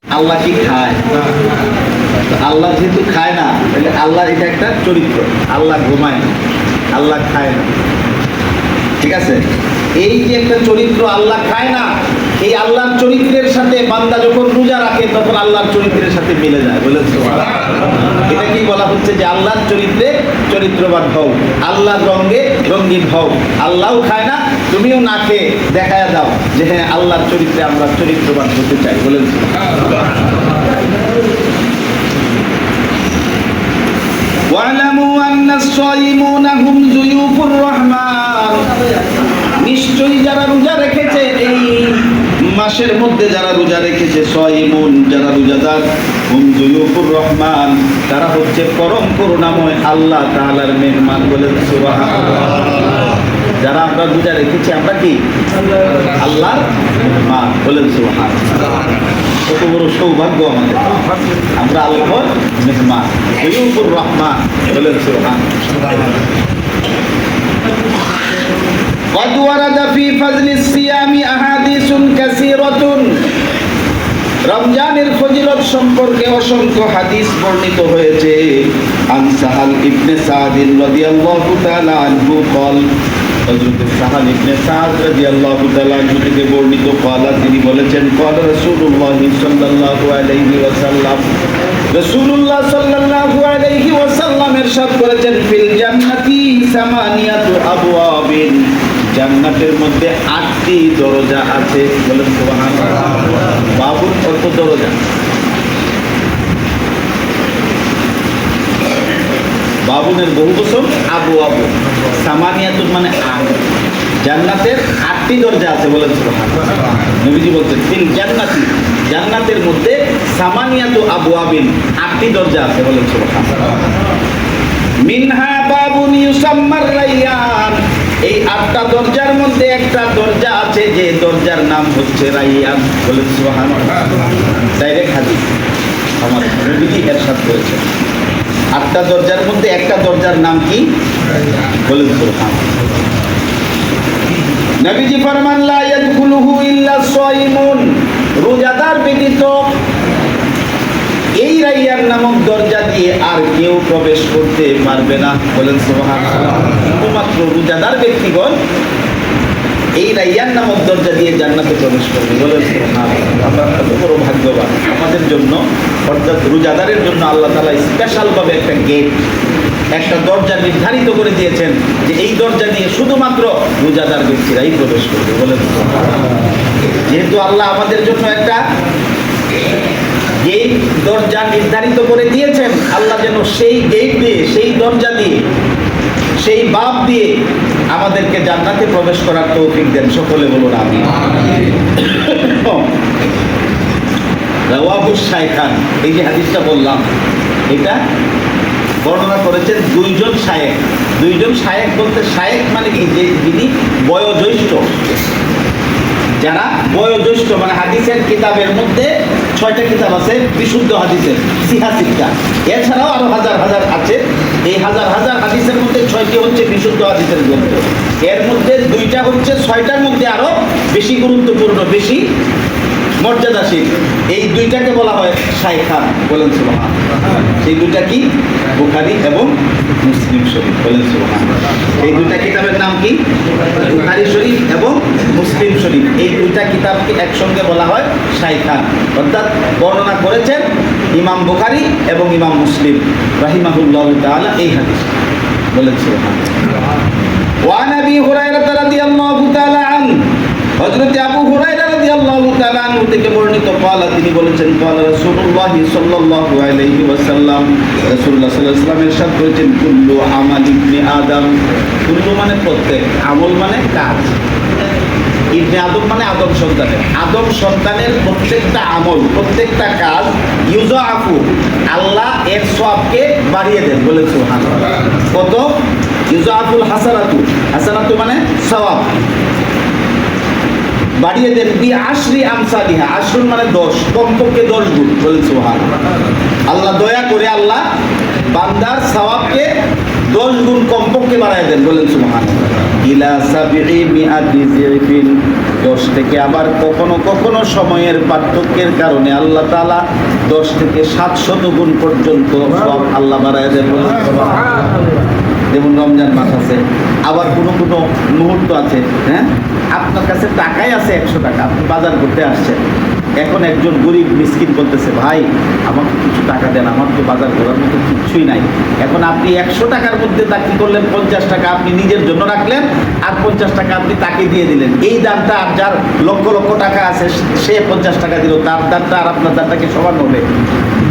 আল্লাহ কি খায়? আল্লাহ যেহেতু খায় না, তাহলে আল্লাহর এটা একটা চরিত্র। আল্লাহ ঘুমায় না, আল্লাহ খায় না, ঠিক আছে? এই যে একটা চরিত্র, আল্লাহ খায় না, এই আল্লাহর চরিত্রের সাথে বান্দা যখন রোজা রাখে তখন আল্লাহর চরিত্রের সাথে মিলে যায়। বলেছে এটা কি বলা হচ্ছে যে আল্লাহর চরিত্রে চরিত্রবান হও, আল্লাহর রঙে রঙিন হও। আল্লাহও খায় না, তুমিও না খেয়ে দেখায় দাও যে হ্যাঁ আল্লাহর চরিত্রে আমরা চরিত্রবান হতে চাই। বলেছে ওয়ালামু আন্নাস সায়িমুনা হুম যুয়ুফুর রহমান, নিশ্চয়ই যারা রোজা রেখেছে এই মাসের মধ্যে, যারা রোজা রেখেছে, সায়িমুন যারা রোজাদার, হুম যুয়ুফুর রহমান তারা হচ্ছে পরম করুণাময় আল্লাহ তাআলার মেহমান। বলেন সুবহানাল্লাহ। যারা আমরা রোজা রেখেছি আমরা কি আল্লাহর মেহমান। বলেন সুবহানাল্লাহ। কত বড় সৌভাগ্য আমাদের, আমরা আল্লাহর মেহমান, যুয়ুফুর রহমান। বলেন সুবহানাল্লাহ। قد ورد في فضل الصيام أحاديث كثيرة, রমজানের ফজিলত সম্পর্কে অসংখ্য হাদিস বর্ণিত হয়েছে। আন সাহাল ইবনে সাদ রাদিয়াল্লাহু তাআলা আনহু قال, হযরত সাহাল ইবনে সাদ রাদিয়াল্লাহু তাআলা আনহু থেকে বর্ণিত, قال তিনি বলেছেন, قال রাসূলুল্লাহ সাল্লাল্লাহু আলাইহি ওয়াসাল্লাম, রাসূলুল্লাহ সাল্লাল্লাহু আলাইহি ওয়াসাল্লাম ইরশাদ করেছেন, ফিল জান্নাতি সামানিয়াতু আবওয়াবিন, জান্নাতের মধ্যে 8টি দরজা আছে। বলেন সুবহানাল্লাহ। বাবুর কত দরজা? বাবুনের বহু বচন আবু আবু, সামানিয়াতুন মানে 8। জান্নাতের 8টি দরজা আছে। বলেন সুবহানাল্লাহ। নবীজি বলছেন ফিল জান্নাতি, জান্নাতের মধ্যে সামানিয়াতু আবওয়াবিন 8টি দরজা আছে। বলেন সুবহানাল্লাহ। মিনহা বাবুন ইউসাম্মার রাইয়ান, এই 8টা দরজার মধ্যে একটা দরজা আছে যে দরজার নাম হচ্ছে রাইয়ান। বলেন সুবহানাল্লাহ। ডাইরেক্ট হাদিস, আমার নবীজি ইরশাদ করেছেন 8টা দরজার মধ্যে একটা দরজার নাম কি? বলেন সুবহানাল্লাহ। নবীজি ফরমান, লা ইয়াদখুলুহু ইল্লা সায়িমুন, রোজাদার ব্যতীত এই রাইয়ান নামক দরজা দিয়ে আর কেউ প্রবেশ করতে পারবে না। বলেন সুবহানাল্লাহ। শুধুমাত্র রোজাদার ব্যক্তিগণ এই রাইয়ান নামক দরজা দিয়ে জান্নাতে প্রবেশ করবে। বলেন সুবহানাল্লাহ। আমরা কত বড় ভাগ্যবান। আমাদের জন্য, অর্থাৎ রোজাদারের জন্য আল্লাহ তাআলা স্পেশাল ভাবে একটা গেট, একটা দরজা নির্ধারিত করে দিয়েছেন যে এই দরজা দিয়ে শুধুমাত্র রোজাদার ব্যক্তিরাই প্রবেশ করবে। বলেন সুবহানাল্লাহ। যেহেতু আল্লাহ আমাদের জন্য একটা গেট, দরজা নির্ধারিত করে দিয়েছেন, আল্লাহ যেন সেই গেট দিয়ে, সেই দরজা দিয়ে, সেই বাব দিয়ে আমাদেরকে জান্নাতে প্রবেশ করার তৌফিক দেন। সকলে বলুন আমিন। রাওয়াহুশ শাইখান, এই যে হাদিসটা বললাম, এটা বর্ণনা করেছেন দুইজন শায়েখ। দুইজন শায়েখ বলতে, শায়েখ মানে কি? যে যিনি বয়োজ্যেষ্ঠ, যারা বয়োজ্যেষ্ঠ, মানে হাদিসের কিতাবের মধ্যে 6টা কিতাব আছে বিশুদ্ধ হাদিসের, সিহা। এছাড়াও আরো হাজার হাজার আছে। এই হাজার হাজার হাদিসের মধ্যে 6টি হচ্ছে বিশুদ্ধ হাদিসের গ্রন্থ। এর মধ্যে 2টা হচ্ছে 6টার মধ্যে আরো বেশি গুরুত্বপূর্ণ, বেশি মর্যাদাশীল। এই 2টাকে বলা হয় শাইখান। বলেন সুবহানাল্লাহ। সেই 2টা কি? বুখারী এবং মুসলিম শরীফ। বলেন সুবহানাল্লাহ। এই 2টা কিতাবের নাম কি? বুখারী শরীফ এবং মুসলিম শরীফ। এই 2টা কিতাবকে একসঙ্গে বলা হয় শাইখান। অর্থাৎ বর্ণনা করেছেন ইমাম বুখারী এবং ইমাম মুসলিম রাহিমাহুল্লাহু তাআলা এই হাদিস। বলেন সুবহানাল্লাহ। ওয়া নবী হুরায়রা রাদিয়াল্লাহু তাআলা আনহু, হযরত আবু হুরায়রা রাদিয়াল্লাহু তাআলা আনহু থেকে বর্ণিত, قال তিনি বলেছেন, قال রাসূলুল্লাহ সাল্লাল্লাহু আলাইহি ওয়াসাল্লাম, রাসূলুল্লাহ সাল্লাল্লাহু আলাইহি ওয়াসাল্লাম ইরশাদ করেছেন, কুল্লু আমাল ইবনে আদম, কুল্লু মানে প্রত্যেক, আমল মানে কাজ, ইবনে আদম মানে আদম সন্তানের, আদম সন্তানের প্রত্যেকটা আমল, প্রত্যেকটা কাজ, ইউযাফু, আল্লাহ এর সওয়াবকে বাড়িয়ে দেন। বলেন সুবহানাল্লাহ। কত? ইউযাফুল হাসানাতু, হাসানাতু মানে সওয়াব, বাড়িয়ে দেন। বি আশরি আমসালিহা, আশরুন মানে 10, কমপক্ষে 10 গুণ। বলেন সুবহানাল্লাহ। আল্লাহ দয়া করে আল্লাহ বান্দার সওয়াবকে 10 গুণ কমপক্ষে বাড়ায় দেন, বলেন সুবহানাল্লাহ। ইলা সাবিঈ মিআতি যিফিন, 10 থেকে আবার কখনো কখনো সময়ের পার্থক্যের কারণে আল্লাহ তাআলা 10 থেকে 700 গুণ পর্যন্ত সব আল্লাহ বাড়ায় দেন, বলেন সুবহানাল্লাহ। যেমন রমজান মাস আছে, আবার কোনো কোনো মুহূর্ত আছে, হ্যাঁ, আপনার কাছে টাকাই আছে 100 টাকা, আপনি বাজার করতে আসছেন, এখন একজন গরিব মিসকিন বলতেছে, ভাই আমাকে কিছু টাকা দেন, আমার তো বাজার করার মতো কিছুই নাই। এখন আপনি 100 টাকার মধ্যে তা কি করলেন, 50 টাকা আপনি নিজের জন্য রাখলেন, আর 50 টাকা আপনি তাকে দিয়ে দিলেন। এই দানটা আর যার লক্ষ লক্ষ টাকা আছে সে 50 টাকা দিল, তার দানটা আর আপনার দানটাকে সমান হবে?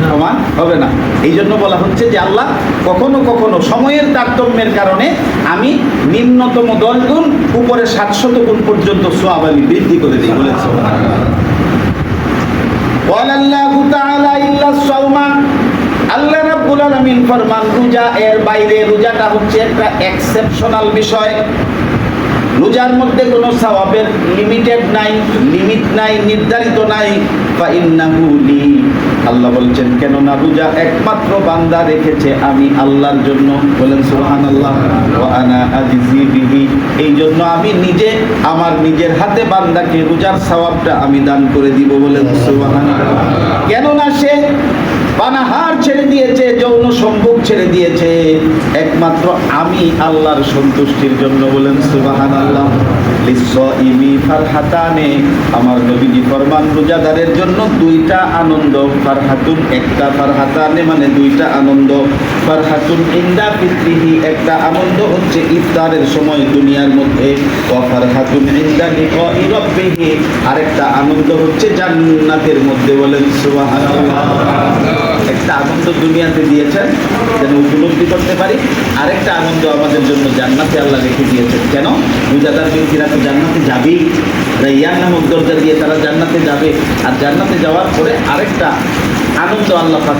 সমান হবে না। এই জন্য বলা হচ্ছে যে আল্লাহ কখনো কখনো সময়ের তারতম্যের কারণে আমি নিম্নতম 10 গুণ, উপরে 700 গুণ পর্যন্ত সওয়াব আমি বৃদ্ধি করে দিই, বলেছে। ওয়ালাল্লাহু তাআলা ইল্লা সাওমা, আল্লাহ রাব্বুল আলামিন ফরমান রোজা এর বাইরে, রোজাটা হচ্ছে একটা এক্সেপশনাল বিষয়। রোজার মধ্যে কোনো সওয়াবের লিমিটেড নাই, লিমিট নাই, নির্ধারিত নাই। ফা ইন্নাহু লি, আল্লাহ বলছেন কেননা রোজা একমাত্র বান্দা রেখেছে আমি আল্লাহর জন্য, বলেন সুবহানাল্লাহ। ওয়া আনা আজজি বিহি, এই জন্য আমি নিজে আমার নিজের হাতে বান্দাকে রোজার সওয়াবটা আমি দান করে দিব, বলেন সুবহানাল্লাহ। কেননা সে পানাহার ছেড়ে দিয়েছে, যৌন সম্ভোগ ছেড়ে দিয়েছে একমাত্র আমি আল্লাহর সন্তুষ্টির জন্য, বলেন সুবহানাল্লাহ। লিসসাইমি ফারহাতানে, আমার নবীজি ফরমান রোজাদারের জন্য 2টা আনন্দ। ফারহাতুন, একটা, ফারহাতানে মানে 2টা আনন্দ। ফারহাতুন ইনদা ফিত্রিহি, একটা আনন্দ হচ্ছে ইফতারের সময় দুনিয়ার মধ্যে। ওয়া ফারহাতুন ইনদা লিকাই রাব্বিহি, আরেকটা আনন্দ হচ্ছে জান্নাতের মধ্যে, বলেন সুবহানাল্লাহ। একটা আনন্দ দুনিয়াতে দিয়েছেন যেন উপলব্ধি করতে পারি, আরেকটা আনন্দ আমাদের জন্য জান্নাতে আল্লাহ রেখে দিয়েছেন। কেন? রোজাদার ব্যক্তিরা তো জান্নাতে যাবেই, রাইয়ান নামক দরজা দিয়ে তারা জান্নাতে যাবে। আর জান্নাতে যাওয়ার পরে আরেকটা আনন্দ আল্লাহ পাক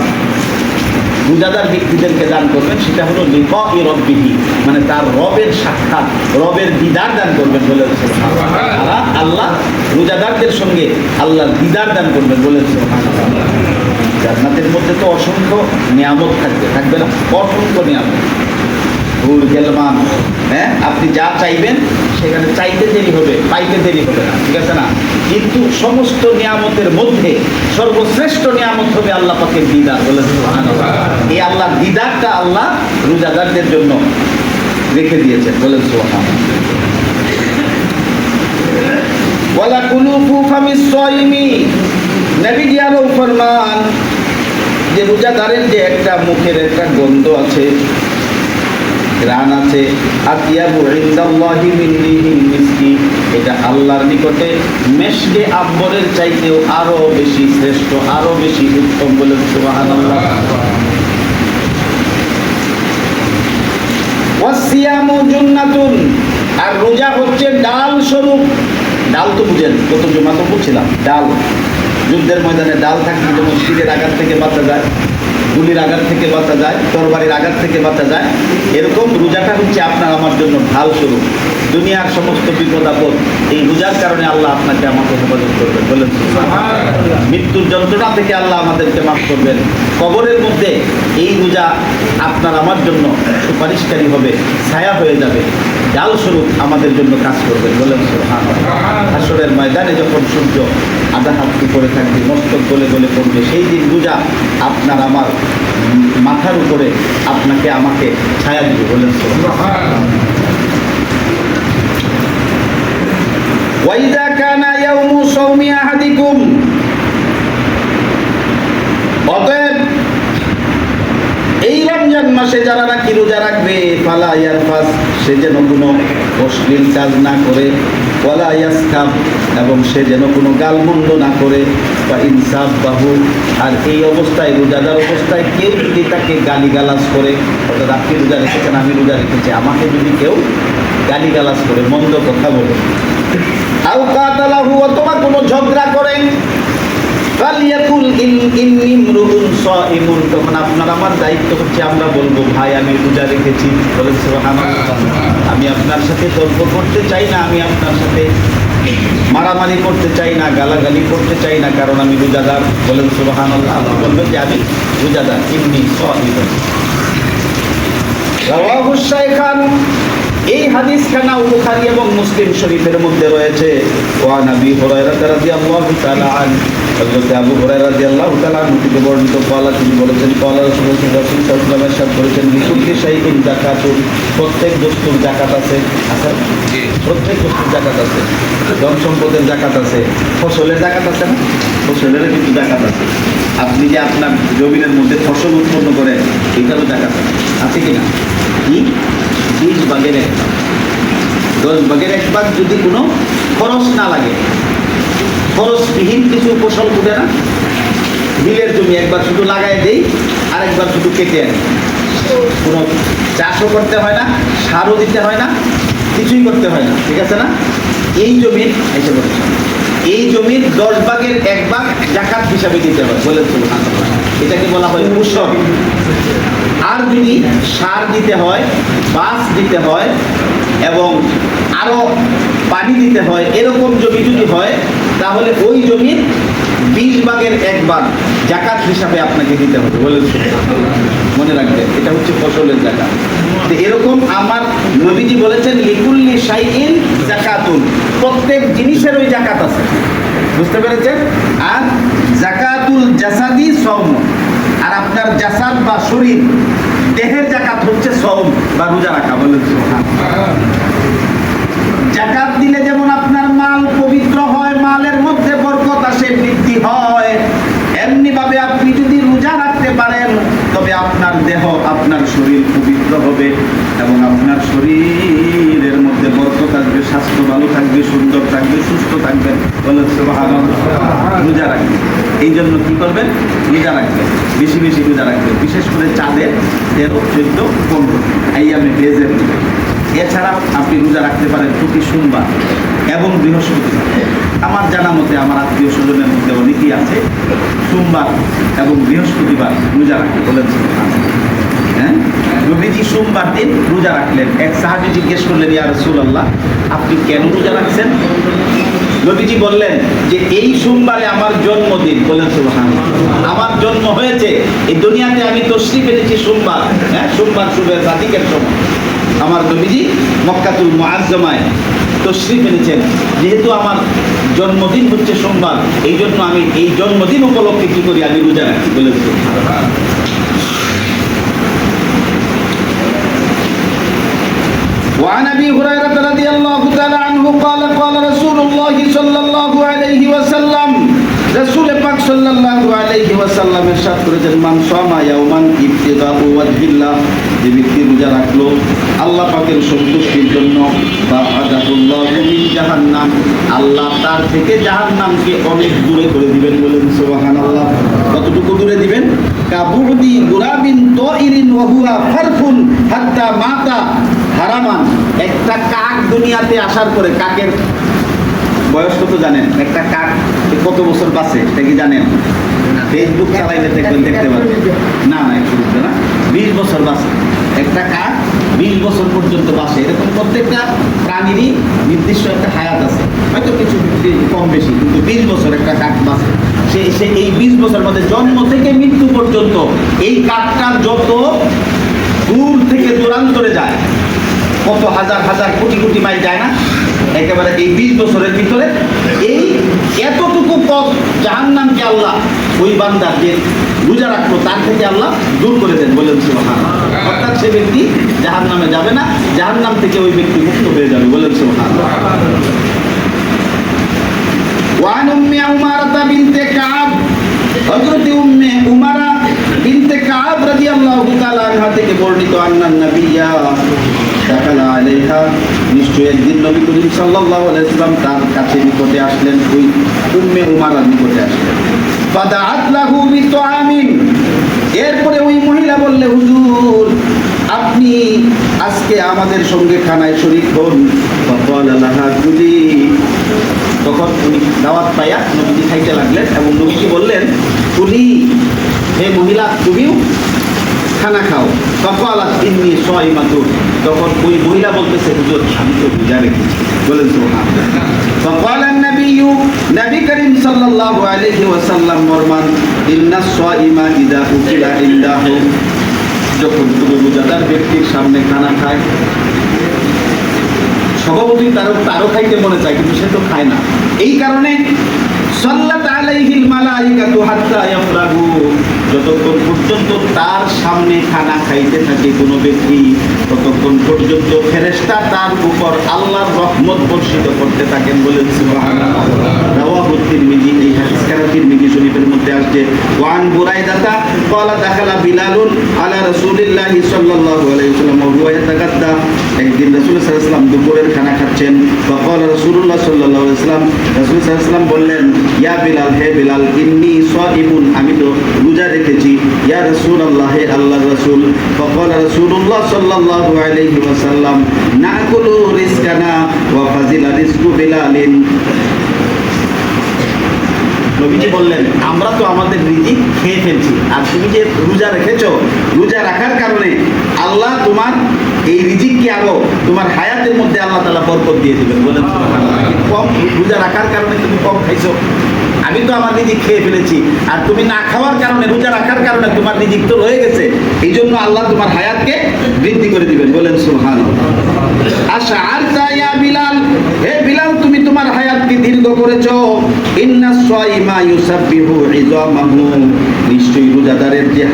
রোজাদার ব্যক্তিদেরকে দান করবেন, সেটা হলো লিকাই রাব্বিহি, মানে তার রবের সাক্ষাৎ, রবের দিদার দান করবেন, বলেন সুবহানাল্লাহ। আল্লাহ রোজাদারদের সঙ্গে আল্লাহর দিদার দান করবেন, বলেন সুবহানাল্লাহ। জান্নাতের মধ্যে তো অসংখ্য নিয়ামত থাকবে, থাকবে না? অসংখ্য নিয়ামত, হুর গেলমান, হ্যাঁ, আপনি যা চাইবেন সেখানে চাইতে দেরি হবে, পাইতে দেরি হবে না, ঠিক আছে না? কিন্তু সমস্ত নিয়ামতের মধ্যে সর্বশ্রেষ্ঠ নিয়ামত হবে আল্লাহ পাকের দিদার, বলেন সুবহানাল্লাহ। এই আল্লাহর দিদারটা আল্লাহ রোজাদারদের জন্য রেখে দিয়েছেন, বলেন সুবহানাল্লাহ। ওয়ালা কুলুফু ফামিস সাইমি, নবীজি আরো ফরমান যে রোজাদারের যে একটা মুখের একটা গন্ধ আছে, ঘ্রাণ আছে, আতিয়াবু ইনদাল্লাহি মিন রিহিল মিসকি, এটা আল্লাহর নিকটে মেশকে আম্বরের চাইতেও আরো বেশি শ্রেষ্ঠ, আরো বেশি উত্তম, বলেন সুবহানাল্লাহ। ওয়াসিয়ামু জুন্নাতুন, আর রোজা হচ্ছে ডাল স্বরূপ। ডাল তো বুঝেন, কত জমা তো বুঝছিলাম, ডাল যুদ্ধের ময়দানে ডাল থাকলে যেমন তীরের আঘাত থেকে বাঁচা যায়, গুলির আঘাত থেকে বাঁচা যায়, তরবারির আঘাত থেকে বাঁচা যায়, এরকম রোজাটা হচ্ছে আপনার আমার জন্য ঢাল স্বরূপ। দুনিয়ার সমস্ত বিপদ আপদ এই রোজার কারণে আল্লাহ আপনাকে আমাকে হেফাজত করবেন, বলেন। মৃত্যুর যন্ত্রণা থেকে আল্লাহ আমাদেরকে মাফ করবেন। কবরের মধ্যে এই রোজা আপনার আমার জন্য সুপারিশকারী হবে, ছায়া হয়ে যাবে, ডাল স্বরূপ আমাদের জন্য কাজ করবেন, বলেন সুবহানাল্লাহ। হাসরের ময়দানে যখন সূর্য আধা হাত উপরে থাকবে, মস্তক গলে গলে পড়বে, সেই দিন রোজা আপনার আমার মাথার উপরে আপনাকে আমাকে ছায়া দিবে, বলেন সুবহানাল্লাহ। ওয়াইদা কানা ইয়াউমু সাওমি আহাদিকুম, অতএব এই রমজান মাসে যারা নাকি রোজা রাখবে, ফালা ইয়ারফাস, সে যেন কোনো অশ্লীল কাজ না করে, ওয়ালা ইয়াসকাব, এবং সে যেন কোনো গালমন্দ না করে, বা ইনসাফ বাহু, আর এই অবস্থায় রোজাদার অবস্থায় কেউ যদি তাকে গালিগালাজ করে, অর্থাৎ আপনি রোজা রেখেছেন, আমি রোজা রেখেছি, আমাকে যদি কেউ গালিগালাজ করে, মন্দ কথা বলে, আও কাতালাহু, অথবা কোনো ঝগড়া করেন, ফালিয়াকুল ইন্নী ইমরুউন সাইমুন, তখন আপনার আমার দায়িত্ব হচ্ছে আমরা বলবো, ভাই আমি রোজা রেখেছি, বলেন সুবহানাল্লাহ। আমি আপনার সাথে তর্ক করতে চাই না, আমি আপনার সাথে মারামারি করতে চাই না, গালাগালি করতে চাই না, কারণ আমি রোজাদার, বলেন সুবহানাল্লাহ। আপনি বলবেন যে আমি রোজাদার, ইন্নী সাইমুন। রাওয়াহু শাইখান, এই হাদিস খানা বুখারী এবং মুসলিম শরীফের মধ্যে রয়েছে। ওয়া নবী হুরায়রা রাদিয়াল্লাহু তাআলা আনহু, হযরত আবু হুরায়রা রাদিয়াল্লাহু তাআলা আনহু থেকে বর্ণিত, তিনি বলেছেন রাসূলুল্লাহ সাল্লাল্লাহু আলাইহি ওয়াসাল্লাম ইরশাদ করেছেন, লিকুল্লি শাইইন যাকাতুন, প্রত্যেক বস্তুর যাকাত আছে। আচ্ছা, প্রত্যেক বস্তুর যাকাত আছে। ধন সম্পদের যাকাত আছে, ফসলের যাকাত আছে না? ফসলের কিন্তু যাকাত আছে। আপনি যে আপনার জমিনের মধ্যে ফসল উৎপন্ন করেন, এটারও যাকাত আছে কিনা? কি 20 ভাগের 1 ভাগ, 10 ভাগের 1 ভাগ যদি কোনো খরচ না লাগে, খরচবিহীন কিছু ফসল উঠে না, বিলের জমি একবার শুধু লাগাই দেই, আরেকবার শুধু কেটে আনি, কোনো চাষও করতে হয় না, সারও দিতে হয় না, কিছুই করতে হয় না, ঠিক আছে না? এই জমির এসে বলেছে, এই জমির 10 ভাগের 1 ভাগ যাকাত হিসাবে দিতে হয়। বলে সুবহানাল্লাহ, এটাকে বলা হয় উশর। আর যদি সার দিতে হয়, বাস দিতে হয় এবং আরো পানি দিতে হয়, এরকম জমি যদি হয়, তাহলে ওই জমির 20 ভাগের 1 ভাগ যাকাত হিসাবে আপনাকে দিতে হবে। বলে মনে রাখবেন, এটা হচ্ছে ফসলের যাকাত। তো এরকম আমার নবীজি বলেছেন, লিকুল্লি শাইইন যাকাতুন, প্রত্যেক জিনিসের ওই যাকাত আছে। বুঝতে পেরেছেন? আর যাকাতুল জাসাদি সওম, আর আপনার জাসাদ বা শরীর, দেহের যাকাত হচ্ছে সওম বা রোজা রাখা। বলেন সুবহানাল্লাহ। যাকাত দিলে যেমন আপনার মাল পবিত্র হয়, মালের মধ্যে বরকত আসে, বৃদ্ধি হয়, এমনি ভাবে আপনি যদি রোজা রাখতে পারেন, তবে আপনার দেহ, আপনার শরীর পবিত্র হবে এবং আপনার শরীরের মধ্যে বরকত আসবে, স্বাস্থ্য ভালো থাকবে, সুন্দর থাকবে, সুস্থ থাকবেন। বলেন সুবহানাল্লাহ। রোজা রাখবেন, এই জন্য কি করবেন? রোজা রাখবেন, বেশি বেশি রোজা রাখবেন, বিশেষ করে চাঁদের 13, 14, 15 আইয়ামে বেজের। এছাড়া আপনি রোজা রাখতে পারেন প্রতি সোমবার এবং বৃহস্পতিবার। আমার জানা মতে আমার আত্মীয় স্বজনের মধ্যে অনেকেই আছে সোমবার এবং বৃহস্পতিবার রোজা রাখে। বলেন হ্যাঁ, নবীজি সোমবার দিন রোজা রাখলেন। এক সাহাবী জিজ্ঞেস করলেন, ইয়া রাসূলুল্লাহ, আপনি কেন রোজা রাখছেন? নবীজি বললেন যে এই সোমবারে আমার জন্মদিন। বলেন সুবহানাল্লাহ। আমার জন্ম হয়েছে এই দুনিয়াতে, আমি তশরিফ এনেছি সোমবার। হ্যাঁ, সোমবার শুভে সাদিকের সময় আমার নবীজি মক্কাতুল মুআজ্জামায় তশরিফ এনেছেন। যেহেতু আমার জন্মদিন হচ্ছে সোমবার, এই জন্য আমি এই জন্মদিন উপলক্ষে কি করি? আমি রোজা রাখি। বলে وعن ابي هريره رضي الله تعالى عنه قال قال رسول الله صلى الله عليه وسلم, রাসূল পাক সাল্লাল্লাহু আলাইহি ওয়াসাল্লাম ইরশাদ করেছেন, মান সামা ইয়াওমান ইবতিগাউ ওয়াজহিল্লাহ, যে ব্যক্তি রোজা রাখলো আল্লাহ পাকের সন্তুষ্টির জন্য, বা'আদাহুল্লাহু মিন জাহান্নাম, আল্লাহ তার থেকে জাহান্নামকে অনেক দূরে করে দিবেন। বলেন সুবহানাল্লাহ। কতটুকু দূরে দিবেন? কাবুদি গুরাবিন তাইরিন ওয়া হুয়া ফারফুন হাত্তা মাতা হারামান। একটা কাক দুনিয়াতে আসার পরে, কাকের বয়স কত জানেন? একটা কাক কত বছর বাঁচে এটা কি জানেন? ফেসবুক চালাইলে দেখবেন, দেখতে পাবেন। না না, একটু বুঝবে না, 20 বছর বাঁচে একটা কাক, 20 বছর পর্যন্ত বাঁচে। এরকম প্রত্যেকটা প্রাণীরই নির্দিষ্ট একটা হায়াত আছে, হয়তো কিছু কম বেশি, কিন্তু 20 বছর একটা কাক বাঁচে। সে এই 20 বছর মধ্যে জন্ম থেকে মৃত্যু পর্যন্ত এই কাকটার যত দূর থেকে দূরান্তরে যায়, কত হাজার হাজার কোটি কোটি মাইল যায় না, একেবারে এই 20 বছরের ভিতরে এই এতটুকু পথ জাহান্নামকে আল্লাহ ওই বান্দা যে রোজা রাখলো তার থেকে আল্লাহ দূর করে দেন। বলেন সুবহানাল্লাহ। অর্থাৎ সে ব্যক্তি জাহান্নামে যাবে না, জাহান্নাম থেকে ওই ব্যক্তি মুক্ত হয়ে যাবে। বলেন সুবহানাল্লাহ। ওয়ান উম্মে উমারা বিনতে কাব, হযরত উম্মে উমারা বিনতে কাব রাদিয়াল্লাহু তাআলা আনহা থেকে বর্ণিত, আন্নান নবিয়্যা দাখালা আলাইহা, নিশ্চয় একদিন নবী করিম সাল্লাল্লাহু আলাইহি ওয়াসাল্লাম তার কাছে নিকটে আসলেন, ওই উম্মে উমারার নিকটে আসলেন। ফাদাআত লাহু বিতআমিন, এরপরে ওই মহিলা বললে, হুজুর আপনি আজকে আমাদের সঙ্গে খানায় শরীক হন। ফাকালা লাহা কুলি, তখন উনি দাওয়াত পাইয়া নবীজি খাইতে লাগলেন এবং নবীজি বললেন, কুলি, হে মহিলা তুমিও খানা খাও। ফাকালাত ইন্নী সাইমাতুন, তখন ওই মহিলা বলতেছে, হুজুর আমি তো রোজা রেখেছি। বলেন সুবহানাল্লাহ। ফাকালান নবিয়্যু, নবী করিম সাল্লাল্লাহু আলাইহি ওয়াসাল্লাম ফরমান, ইন্নাস সাইমা ইযা উকিলা ইনদাহু, যখন কোনো রোজাদার ব্যক্তির সামনে খানা খায়, স্বভাবতই তারও খাইতে মনে চায়, কিন্তু সে তো খায় না। এই কারণে সাল্লাত আলাইহিল মালাইকাতু হাত্তা ইয়াফরাগু, যতক্ষণ পর্যন্ত তার সামনে খানা খাইতে থাকে কোনো ব্যক্তি, ততক্ষণ পর্যন্ত ফেরেশতা তার উপর আল্লাহর রহমত বর্ষিত করতে থাকেন। বলেন সুবহানাল্লাহ। রাওয়াহু তিরমিজি, এই হাদিস তিরমিজি শরীফের মধ্যে আসছে। ওয়ান বুরাইদাতা ক্বালা দাখালা বিলালুন আলা রাসূলিল্লাহি সাল্লাল্লাহু আলাইহি ওয়াসাল্লাম ওয়া হুয়া ইয়াতাগাদ্দা। একদিন রাসূল সাল্লাল্লাহু আলাইহি ওয়াসাল্লাম দুপুরের খানা খাচ্ছেন। ফাকালা রাসূলুল্লাহ সাল্লাল্লাহু আলাইহি ওয়াসাল্লাম, রাসূল সাল্লাল্লাহু আলাইহি ওয়াসাল্লাম বললেন, ইয়া বিলাল, হে বিলাল, ইন্নী সাইমুন, আমি তো রোজা রেখেছি। ইয়া রাসূলুল্লাহ, হে আল্লাহর রাসূল। ফাকালা রাসূলুল্লাহ সাল্লাল্লাহু আলাইহি ওয়াসাল্লাম, নাকুলু রিজকানা ওয়া ফাজিলা রিজকু বিলালিন। নবীজি বললেন, আমরা তো আমাদের রিজিক খেয়ে ফেলছি, আর তুমি যে রোজা রেখেছো, রোজা রাখার কারণে আল্লাহ তোমার এই রিজিককে আরো তোমার হায়াতের মধ্যে আল্লাহ তাআলা বরকত দিয়ে দিবেন। বলেন সুবহানাল্লাহ। কম রোজা রাখার কারণে তুমি কম খাইছো, আমি তো আমার রিজিক খেয়ে ফেলেছি, আর তুমি না খাওয়ার কারণে, রোজা রাখার কারণে তোমার রিজিক তো রয়ে গেছে, এই জন্য আল্লাহ তোমার হায়াতকে বৃদ্ধি করে দিবেন। বলেন সুবহানাল্লাহ। আশআরতা ইয়া বিলাল, হে বিলাল, তুমি তোমার হায়াতকে দীর্ঘ করেছো। ইন্নাস সাইমা ইউসাব্বিহু ইযামাহু, নিশ্চয়ই রোজাদারের যে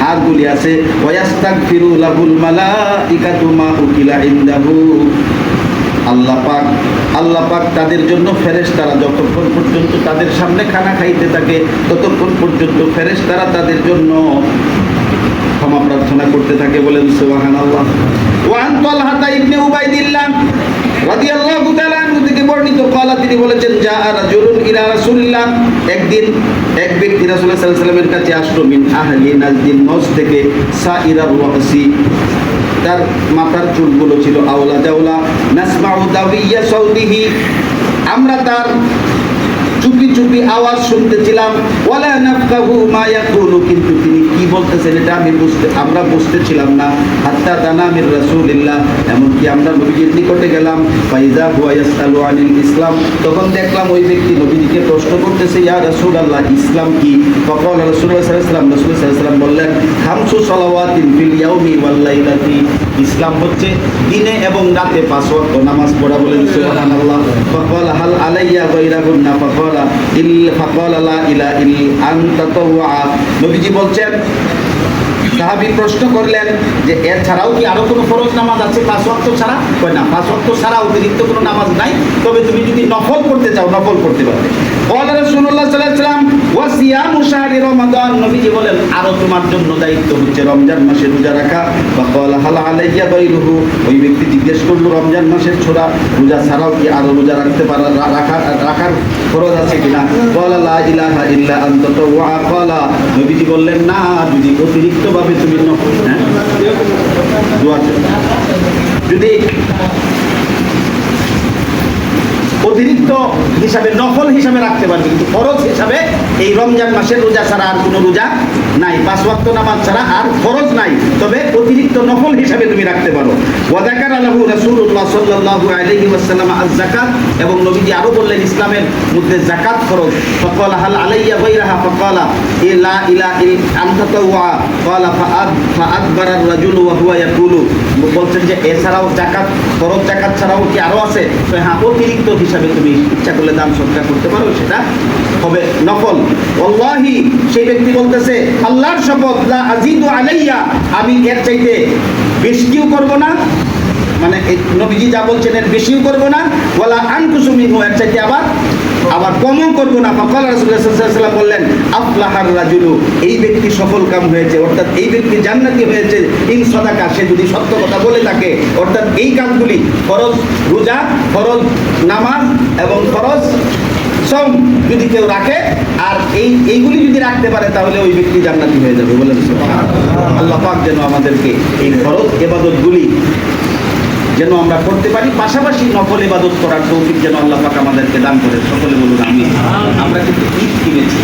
হাড়গুলি আছে, ওয়াস্তাগফিরু লাহুল মালাইকাতু মা উকিলা ইনদাহু, আল্লাহ পাক তাদের জন্য ফেরেশতারা যতক্ষণ পর্যন্ত তাদের সামনে খানা খাইতে থাকে, ততক্ষণ পর্যন্ত ফেরেশতারা তাদের জন্য ক্ষমা প্রার্থনা করতে থাকে। বলেন সুবহানাল্লাহ। ওয়ান তালহা ইবনে উবাইদিল্লাহ রাদিয়াল্লাহু তাআলা আনহু থেকে বর্ণিত, ক্বালা, তিনি বলেছেন, জা রাজুলুন ইলা রাসূলিল্লাহ, একদিন এক ব্যক্তি রাসূলুল্লাহ সাল্লাল্লাহু আলাইহি ওয়াসাল্লামের কাছে আসলো, মিন আহলি নাজদিন, নজ থেকে, সাইরার রাসি, তার মাথার চুলগুলো ছিল আওলা জাওলা, নাসমাউ দাওয়িয়া সাউতিহি, আমরা তার চুপি চুপি আওয়াজ শুনতেছিলাম, ওয়ালা নাফকাহু মা ইয়াকুলু, কিন্তু তিনি কি বলতেছেন এটা আমরা বুঝতেছিলাম না। হাত্তা দানামির রাসূলিল্লাহ, এমনকি আমরা নবীজির নিকটে গেলাম, ফাইজা হুয়া ইয়াসআলু আনিল ইসলাম, তখন দেখলাম ওই ব্যক্তি নবীজিকে প্রশ্ন করতেছে, ইয়া রাসূলুল্লাহ, ইসলাম কি? ফাকাল রাসূলুল্লাহ সাল্লাল্লাহু আলাইহি ওয়াসাল্লাম বললেন, খামসু সালাওয়াতিন ফিল ইয়াউমি ওয়াল লাইলাতি, ইসলাম হচ্ছে দিনে এবং রাতে 5 ওয়াক্ত নামাজ পড়া। বলেন সুবহানাল্লাহ। ফাকাল হাল আলাইয়া গায়রাহুন্না, ফাকালা লা ইলাহা ইল্লা আনতা তাওয়া, নবীজি বলছেন, সাহাবী প্রশ্ন করলেন যে এর ছাড়াও কি আরো কোনো ফরজ নামাজ আছে 5 ওয়াক্ত ছাড়া? কয় না, 5 ওয়াক্ত ছাড়া অতিরিক্ত কোনো নামাজ নাই, তবে তুমি যদি নফল করতে চাও নফল করতে পারবে। ক্বালা রাসূলুল্লাহ সাল্লাল্লাহু আলাইহি ওয়াসাল্লাম, ওয়া সিয়ামু শাহরি রমাদান, নবীজি বলেন আরো তোমার জন্য দায়িত্ব হচ্ছে রমজান মাসে রোজা রাখা। ফাকালা হাল আলাইয়া গায়রুহু, ওই ব্যক্তি জিজ্ঞেস করলো, রমজান মাসের ছোড়া রোজা ছাড়াও কি আরো রোজা রাখতে পারা রাখার ফরজ আছে কিনা? ক্বালা লা ইলাহা ইল্লা আনতা তাওয়া, ক্বালা, নবীজি বললেন, না, যদি অতিরিক্ত তুমি যদি অতিরিক্ত হিসাবে নফল হিসাবে রাখতে পারবে, কিন্তু ফরজ হিসাবে এই রমজান মাসের রোজা ছাড়া আর কোনো রোজা নাই, 5 ওয়াক্ত নামাজ ছাড়া আর ফরজ নাই, তবে অতিরিক্ত নফল হিসাবে তুমি রাখতে পারো। ওয়া যাকারা লাহু রাসূলুল্লাহ সাল্লাল্লাহু আলাইহি ওয়াসাল্লাম আয-যাকাত, এবং নবীজি আরো বললেন ইসলামের মধ্যে যাকাত ফরজ। ফাকালা হাল আলাইয়া গায়রাহা, ফাকালা লা ইলাহা ইল্লা আনতা তাওয়া, ক্বালা ফাআদবারা আর-রাজুলু ওয়া হুয়া ইয়াকুলু, বলছেন যে এছাড়াও যাকাত, ফরজ যাকাত ছাড়াও কি আরো আছে? তো হ্যাঁ, অতিরিক্ত হিসাবে তুমি ইচ্ছা করলে দান সদকা করতে পারো, সেটা হবে নফল। ওয়াল্লাহি, সেই ব্যক্তি বলতেছে, আল্লাহর শপথ, লা আযীদু আলাইয়া, আমি এর চাইতে বেশিও করব না, মানে এই নবীজি যা বলছেন এর বেশিও করব না, ওয়ালা আনকুসু মিনহু, এর চাইতে আবার কমও করব না। ফাকাল রাসূলুল্লাহ সাল্লাল্লাহু আলাইহি ওয়াসাল্লাম বললেন, আফলাহার রাজুলু, এই ব্যক্তি সফল কাম হয়েছে, অর্থাৎ এই ব্যক্তি জান্নাতি হয়েছে, ইন সাদাকা, সে যদি সত্য কথা বলে থাকে, অর্থাৎ এই কাজগুলি ফরজ রোজা, ফরজ নামাজ এবং ফরজ সম যদি কেউ রাখে, আর এইগুলি যদি রাখতে পারে, তাহলে ওই ব্যক্তি জান্নাতি হয়ে যাবে। বলেন সুবহানাল্লাহ। আল্লাহ পাক যেন আমাদেরকে এই ফরজ ইবাদতগুলি যেন আমরা করতে পারি, পাশাপাশি নফল ইবাদত করার তৌফিক যেন আল্লাহ পাক আমাদেরকে দান করেন। সকলে বলুন আমিন। আমরা কিন্তু ঈদ কিনেছি।